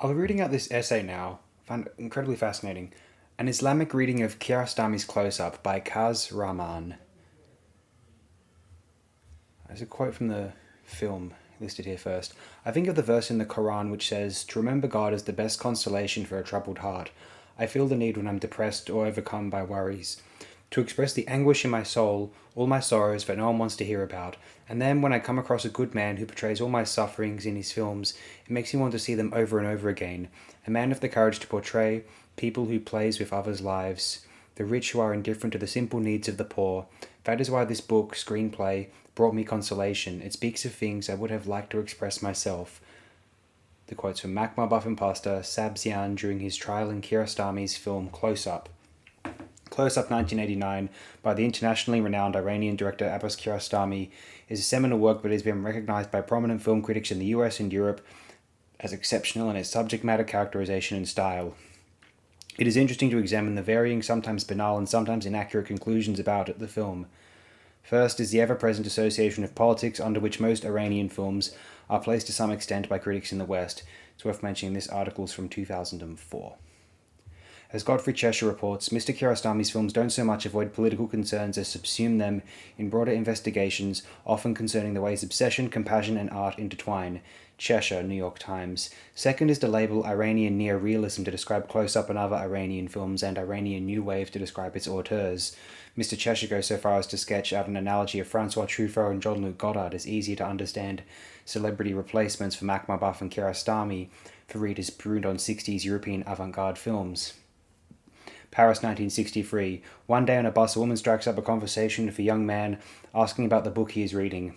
I'll be reading out this essay now. I find it incredibly fascinating. An Islamic reading of Kiarostami's Close-Up by Kaz Rahman. There's a quote from the film listed here first. I think of the verse in the Quran which says, "To remember God is the best consolation for a troubled heart. I feel the need when I'm depressed or overcome by worries, to express the anguish in my soul, all my sorrows that no one wants to hear about. And then when I come across a good man who portrays all my sufferings in his films, it makes me want to see them over and over again. A man of the courage to portray people who plays with others' lives, the rich who are indifferent to the simple needs of the poor. That is why this book, screenplay, brought me consolation. It speaks of things I would have liked to express myself." The quotes from Abbas imposter Sabzian during his trial in Kiarostami's film Close-Up. Close-Up 1989 by the internationally renowned Iranian director Abbas Kiarostami is a seminal work that has been recognized by prominent film critics in the US and Europe as exceptional in its subject matter, characterization, and style. It is interesting to examine the varying, sometimes banal and sometimes inaccurate conclusions about the film. First is the ever-present association of politics under which most Iranian films are placed to some extent by critics in the West. It's worth mentioning this article is from 2004. As Godfrey Cheshire reports, Mr. Kiarostami's films don't so much avoid political concerns as subsume them in broader investigations, often concerning the ways obsession, compassion, and art intertwine. Cheshire, New York Times. Second is the label Iranian neorealism to describe Close-Up and other Iranian films, and Iranian New Wave to describe its auteurs. Mr. Cheshire goes so far as to sketch out an analogy of Francois Truffaut and Jean-Luc Godard as easier to understand celebrity replacements for Makhmalbaf and Kiarostami for readers pruned on 60s European avant-garde films. Paris 1963. One day on a bus, a woman strikes up a conversation with a young man asking about the book he is reading.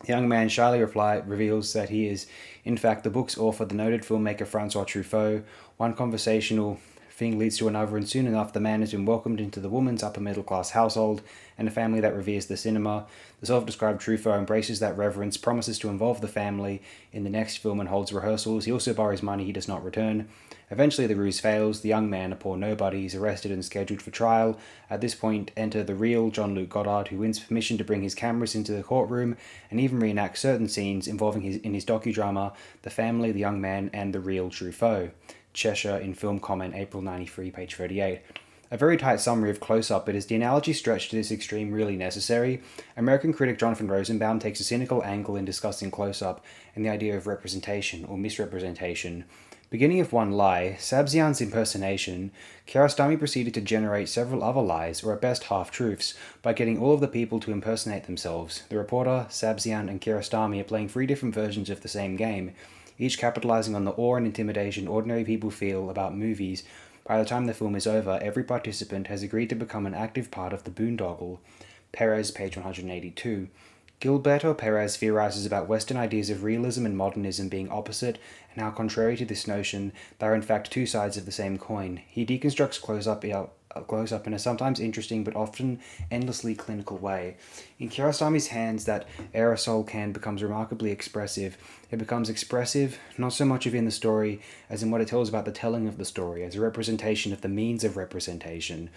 The young man shyly reveals that he is, in fact, the book's author, the noted filmmaker Francois Truffaut. One conversational thing leads to another, and soon enough the man has been welcomed into the woman's upper-middle-class household and a family that reveres the cinema. The self-described Truffaut embraces that reverence, promises to involve the family in the next film, and holds rehearsals. He also borrows money he does not return. Eventually the ruse fails. The young man, a poor nobody, is arrested and scheduled for trial. At this point enter the real Jean-Luc Godard, who wins permission to bring his cameras into the courtroom and even reenact certain scenes involving his docudrama The Family, the Young Man, and the Real Truffaut. Cheshire in Film Comment, April 93, page 38. A very tight summary of Close-Up, but is the analogy stretched to this extreme really necessary? American critic Jonathan Rosenbaum takes a cynical angle in discussing Close-Up and the idea of representation or misrepresentation. Beginning of one lie, Sabzian's impersonation, Kiarostami proceeded to generate several other lies, or at best half-truths, by getting all of the people to impersonate themselves. The reporter, Sabzian, and Kiarostami are playing three different versions of the same game, each capitalizing on the awe and intimidation ordinary people feel about movies. By the time the film is over, every participant has agreed to become an active part of the boondoggle. Perez, page 182. Gilberto Perez theorizes about Western ideas of realism and modernism being opposite, and how contrary to this notion, they are in fact two sides of the same coin. He deconstructs Close-Up in a sometimes interesting but often endlessly clinical way. In Kiarostami's hands, that aerosol can becomes remarkably expressive. It becomes expressive not so much within the story as in what it tells about the telling of the story, as a representation of the means of representation.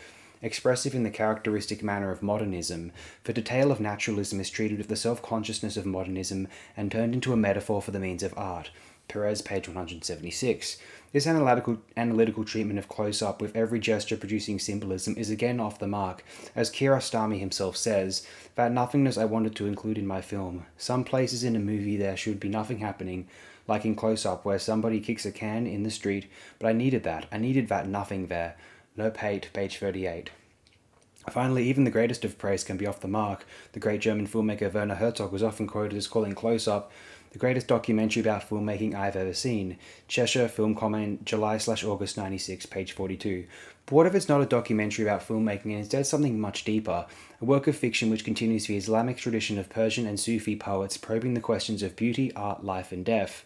Expressive in the characteristic manner of modernism, for the tale of naturalism is treated with the self-consciousness of modernism and turned into a metaphor for the means of art. Perez, page 176. This analytical treatment of Close-Up with every gesture producing symbolism is again off the mark, as Kiarostami himself says, "That nothingness I wanted to include in my film. Some places in a movie there should be nothing happening, like in Close-Up where somebody kicks a can in the street, but I needed that nothing there." Nope 8, page 38. Finally, even the greatest of praise can be off the mark. The great German filmmaker Werner Herzog was often quoted as calling Close-Up the greatest documentary about filmmaking I've ever seen. Cheshire, Film Comment, July/August 96, page 42. But what if it's not a documentary about filmmaking and instead something much deeper? A work of fiction which continues the Islamic tradition of Persian and Sufi poets probing the questions of beauty, art, life, and death.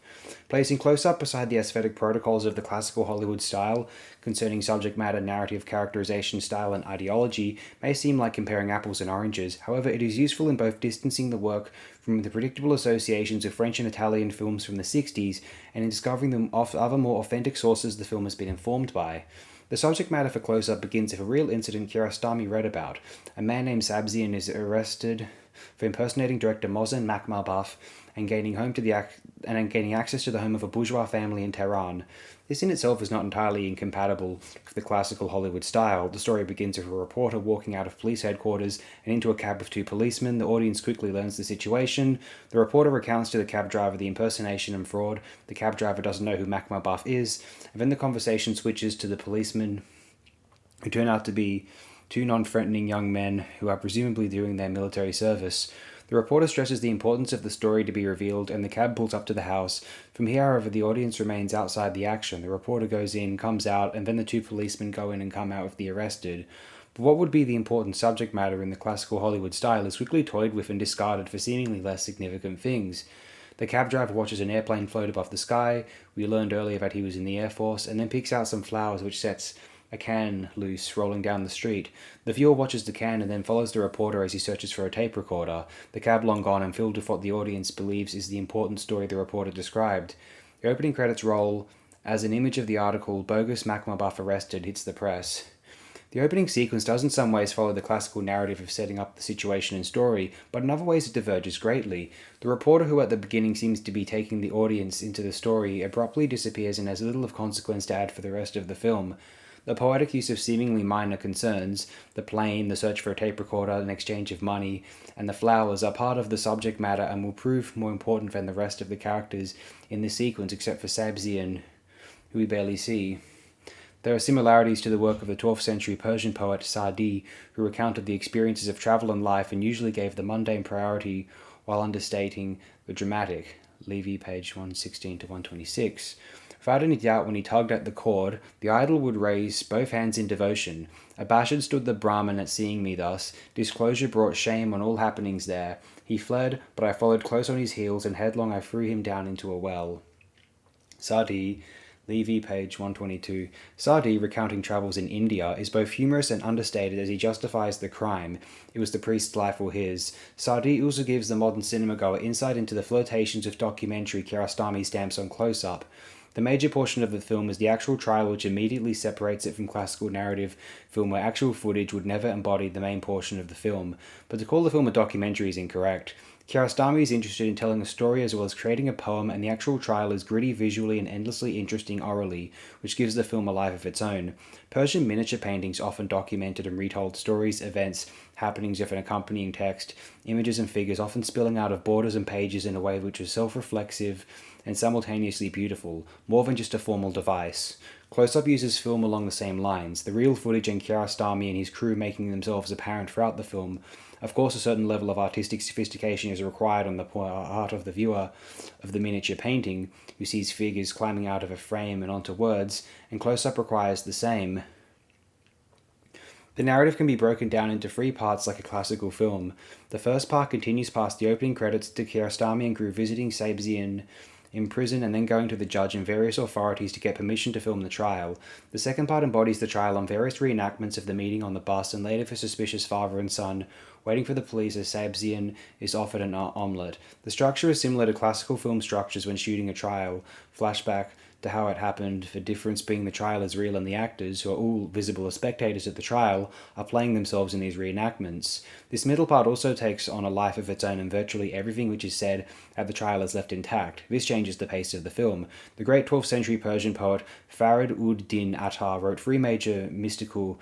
Placing Close-Up beside the aesthetic protocols of the classical Hollywood style, concerning subject matter, narrative, characterization, style, and ideology, may seem like comparing apples and oranges. However, it is useful in both distancing the work from the predictable associations of French and Italian films from the 60s, and in discovering the other more authentic sources the film has been informed by. The subject matter for Close-Up begins with a real incident Kiarostami read about. A man named Sabzian is arrested for impersonating director Mohsen Makhmalbaf and gaining access to the home of a bourgeois family in Tehran. This in itself is not entirely incompatible with the classical Hollywood style. The story begins with a reporter walking out of police headquarters and into a cab with two policemen. The audience quickly learns the situation. The reporter recounts to the cab driver the impersonation and fraud. The cab driver doesn't know who Abbas is, and then the conversation switches to the policemen, who turn out to be two non-threatening young men who are presumably doing their military service. The reporter stresses the importance of the story to be revealed, and the cab pulls up to the house. From here, however, the audience remains outside the action. The reporter goes in, comes out, and then the two policemen go in and come out with the arrested. But what would be the important subject matter in the classical Hollywood style is quickly toyed with and discarded for seemingly less significant things. The cab driver watches an airplane float above the sky. We learned earlier that he was in the Air Force, and then picks out some flowers, which sets a can loose rolling down the street. The viewer watches the can and then follows the reporter as he searches for a tape recorder. The cab long gone and filled with what the audience believes is the important story the reporter described. The opening credits roll as an image of the article "Bogus Abbas Arrested" hits the press. The opening sequence does in some ways follow the classical narrative of setting up the situation and story, but in other ways it diverges greatly. The reporter, who at the beginning seems to be taking the audience into the story, abruptly disappears and has little of consequence to add for the rest of the film. The poetic use of seemingly minor concerns, the plane, the search for a tape recorder, an exchange of money, and the flowers are part of the subject matter and will prove more important than the rest of the characters in this sequence except for Sabzian, who we barely see. There are similarities to the work of the 12th century Persian poet Sa'di, who recounted the experiences of travel and life and usually gave the mundane priority while understating the dramatic. Levy, page 116 to 126. Without any doubt, when he tugged at the cord, the idol would raise both hands in devotion. Abashed stood the Brahmin at seeing me thus. Disclosure brought shame on all happenings there. He fled, but I followed close on his heels, and headlong I threw him down into a well. Sa'di, Levy, page 122. Sa'di, recounting travels in India, is both humorous and understated as he justifies the crime. It was the priest's life or his. Sa'di also gives the modern cinema-goer insight into the flirtations of documentary Kiarostami stamps on close-up. The major portion of the film is the actual trial, which immediately separates it from classical narrative film where actual footage would never embody the main portion of the film. But to call the film a documentary is incorrect. Kiarostami is interested in telling a story as well as creating a poem, and the actual trial is gritty visually and endlessly interesting orally, which gives the film a life of its own. Persian miniature paintings often documented and retold stories, events, happenings with an accompanying text, images and figures often spilling out of borders and pages in a way which is self-reflexive and simultaneously beautiful, more than just a formal device. Close-Up uses film along the same lines, the real footage and Kiarostami and his crew making themselves apparent throughout the film. Of course, a certain level of artistic sophistication is required on the part of the viewer of the miniature painting, who sees figures climbing out of a frame and onto words, and Close-Up requires the same. The narrative can be broken down into three parts like a classical film. The first part continues past the opening credits to Kiarostami and crew visiting Sabzian in prison and then going to the judge and various authorities to get permission to film the trial. The second part embodies the trial on various reenactments of the meeting on the bus and later for suspicious father and son, waiting for the police as Sabzian is offered an omelette. The structure is similar to classical film structures when shooting a trial. Flashback to how it happened, the difference being the trial is real and the actors, who are all visible as spectators at the trial, are playing themselves in these reenactments. This middle part also takes on a life of its own, and virtually everything which is said at the trial is left intact. This changes the pace of the film. The great 12th century Persian poet Farid-ud-Din Attar wrote three major mystical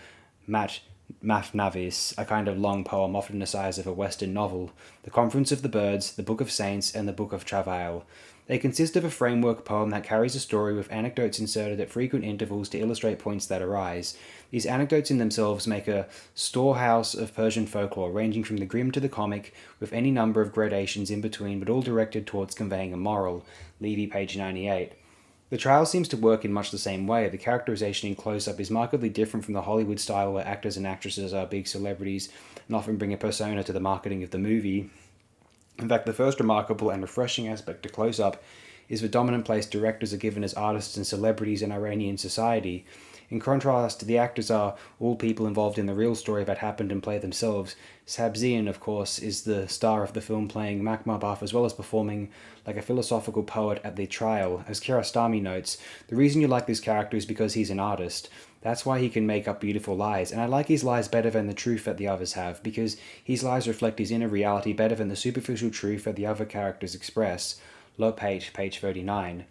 Matnavis, a kind of long poem often the size of a Western novel, The Conference of the Birds, The Book of Saints, and The Book of Travail. They consist of a framework poem that carries a story with anecdotes inserted at frequent intervals to illustrate points that arise. These anecdotes in themselves make a storehouse of Persian folklore, ranging from the grim to the comic, with any number of gradations in between, but all directed towards conveying a moral. Levy, page 98. The trial seems to work in much the same way. The characterization in Close-Up is markedly different from the Hollywood style where actors and actresses are big celebrities and often bring a persona to the marketing of the movie. In fact, the first remarkable and refreshing aspect to Close-Up is the dominant place directors are given as artists and celebrities in Iranian society. In contrast, the actors are all people involved in the real story that happened and play themselves. Sabzian, of course, is the star of the film, playing Abbas as well as performing like a philosophical poet at the trial. As Kiarostami notes, the reason you like this character is because he's an artist. That's why he can make up beautiful lies, and I like his lies better than the truth that the others have, because his lies reflect his inner reality better than the superficial truth that the other characters express. Lopate, page 39.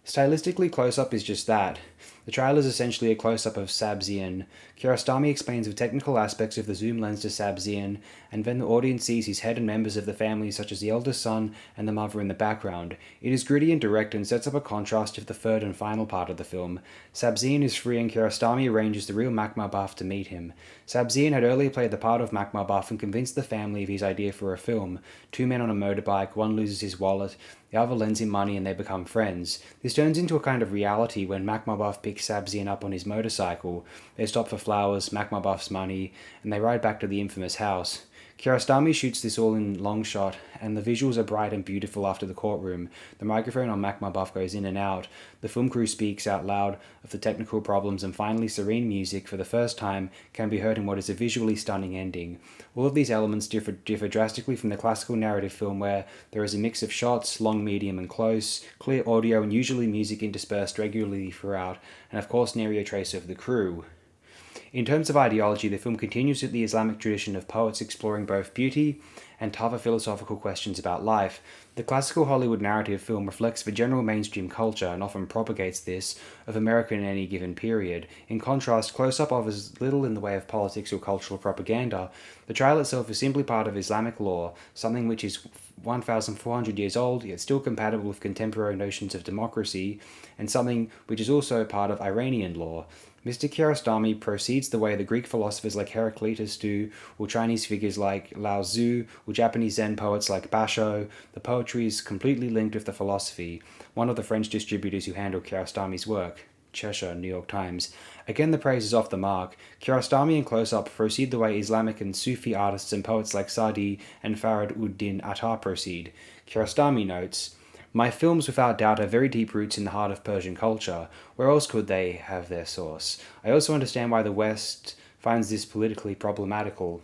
Stylistically, Close-Up is just that. The trailer is essentially a close-up of Sabzian. Kiarostami explains the technical aspects of the zoom lens to Sabzian, and then the audience sees his head and members of the family such as the eldest son and the mother in the background. It is gritty and direct and sets up a contrast to the third and final part of the film. Sabzian is free and Kiarostami arranges the real Makmabaf to meet him. Sabzian had earlier played the part of Makmabaf and convinced the family of his idea for a film. Two men on a motorbike, one loses his wallet, the other lends him money and they become friends. This turns into a kind of reality when Makmabaf picks Sabzian up on his motorcycle. They stop for flowers, Makmabaf's money, and they ride back to the infamous house. Kiarostami shoots this all in long shot, and the visuals are bright and beautiful after the courtroom. The microphone on Makmabaf goes in and out. The film crew speaks out loud of the technical problems, and finally serene music, for the first time, can be heard in what is a visually stunning ending. All of these elements differ drastically from the classical narrative film where there is a mix of shots, long, medium, and close, clear audio, and usually music interspersed regularly throughout, and of course nary a trace of the crew. In terms of ideology, the film continues with the Islamic tradition of poets exploring both beauty and tougher philosophical questions about life. The classical Hollywood narrative film reflects the general mainstream culture and often propagates this of America in any given period. In contrast, Close-Up offers little in the way of politics or cultural propaganda. The trial itself is simply part of Islamic law, something which is 1,400 years old, yet still compatible with contemporary notions of democracy, and something which is also part of Iranian law. Mr. Kiarostami proceeds the way the Greek philosophers like Heraclitus do, or Chinese figures like Lao Tzu, or Japanese Zen poets like Basho. The poetry is completely linked with the philosophy. One of the French distributors who handled Kiarostami's work, Cheshire, New York Times. Again, the praise is off the mark. Kiarostami and Close-Up proceed the way Islamic and Sufi artists and poets like Sadi and Farid ud-Din Attar proceed. Kiarostami notes, "My films without doubt have very deep roots in the heart of Persian culture. Where else could they have their source? I also understand why the West finds this politically problematical."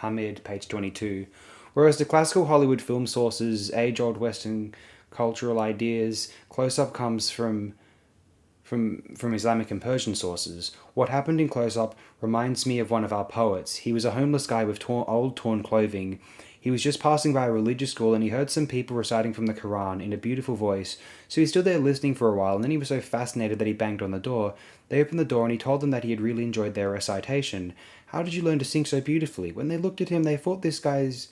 Hamid, page 22. Whereas the classical Hollywood film sources age-old Western cultural ideas, Close-Up comes from Islamic and Persian sources. What happened in Close-Up reminds me of one of our poets. He was a homeless guy with old torn clothing. He was just passing by a religious school and he heard some people reciting from the Quran in a beautiful voice. So he stood there listening for a while, and then he was so fascinated that he banged on the door. They opened the door and he told them that he had really enjoyed their recitation. "How did you learn to sing so beautifully?" When they looked at him, they thought this guy's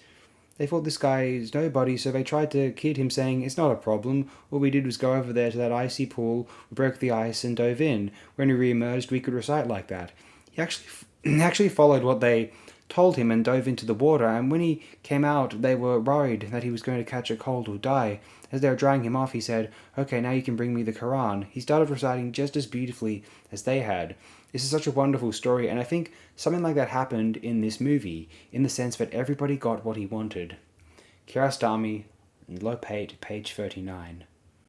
nobody, so they tried to kid him, saying, "It's not a problem. All we did was go over there to that icy pool, we broke the ice and dove in. When we re-emerged, we could recite like that." He actually followed what they told him and dove into the water, and when he came out, they were worried that he was going to catch a cold or die. As they were drying him off, he said, "Okay, now you can bring me the Quran." He started reciting just as beautifully as they had. This is such a wonderful story, and I think something like that happened in this movie, in the sense that everybody got what he wanted. Kiarostami, Lopate, page 39.